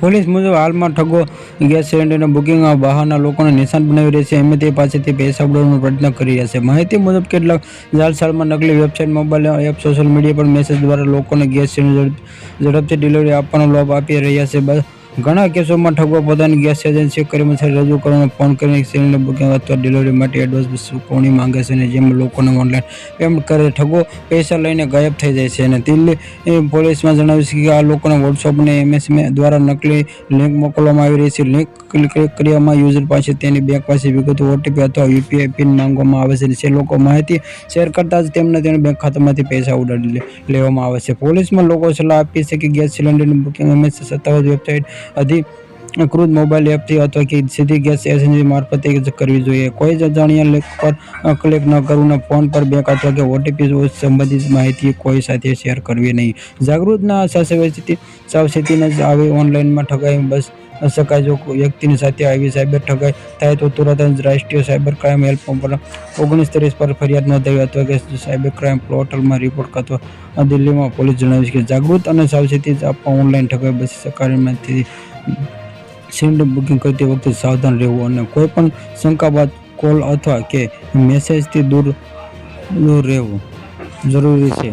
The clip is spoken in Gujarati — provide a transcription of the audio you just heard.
પોલીસ મુજબ હાલમાં ઠગો ગેસ સિલિન્ડરના બુકિંગ બહારના લોકોને નિશાન બનાવી રહી છે. એમ તે પાસેથી પૈસા ઉડાવવાનો પ્રયત્ન કરી રહ્યા છે. માહિતી મુજબ કેટલાક જાળસાળમાં નકલી website, mobile app, social media પર મેસેજ દ્વારા લોકોને ગેસ સિલિન્ડર ઝડપથી ડિલિવરી આપવાનો લાભ આપી રહ્યા છે. ઘણા કેસોમાં ઠગો પોતાની ગેસ એજન્સી કર્મચારી રજૂ કરવાનો ફોન કરીને સિલિન્ડર બુકિંગ અથવા ડિલિવરી માટે એડવાન્સ ચૂકવણી માંગે છે, જેમાં લોકોને ઓનલાઈન પેમેન્ટ કરે. ઠગો પૈસા લઈને ગાયબ થઈ જાય છે. અને દિલ્હી પોલીસમાં જણાવ્યું છે કે આ લોકોને વોટ્સએપ અને એમએસએમ દ્વારા નકલી લિંક મોકલવામાં આવી રહી છે. લિંક ક્લિક કર્યામાં યુઝર પાસે તેની બેંક પાસે વિગતો, ઓટીપી અથવા યુપીઆઈ પિન માંગવામાં આવે છે. જે લોકો માહિતી શેર કરતા જ તેના બેંક ખાતામાંથી પૈસા ઉડાડી લેવામાં આવે છે. પોલીસમાં લોકો સલાહ આપી છે કે ગેસ સિલિન્ડરની બુકિંગ હંમેશા સત્તાવાર વેબસાઇટ, અધિકૃત મોબાઈલ એપથી અથવા કે સીધી ગેસ એજન્સી મારફતે જ કરવી જોઈએ. કોઈ અજાણ્યા લિંક પર ક્લિક ન કરવું, ફોન પર બેંક અથવા કે ઓટીપી સંબંધિત માહિતી કોઈ સાથે શેર કરવી નહીં. જાગૃતના સાવચેતીને જ આવી ઓનલાઈનમાં ઠગાઈ બચ શકાય. જો વ્યક્તિની સાથે આવી સાયબર ઠગાઈ થાય તો તુરંત જ રાષ્ટ્રીય સાયબર ક્રાઇમ હેલ્પલાઇન 1930 પર ફરિયાદ નોંધાવી અથવા કે સાયબર ક્રાઇમ પોર્ટલમાં રિપોર્ટ કરવા. દિલ્હીમાં પોલીસ જણાવ્યું છે કે જાગૃત અને સાવચેતી આપવા ઓનલાઈન ઠગાઈ બચી શકાય. સિલિન્ડર બુકિંગ કરતી વખતે સાવધાન રહેવું અને કોઈપણ શંકાસ્પદ કોલ અથવા કે મેસેજથી દૂર રહેવું જરૂરી છે.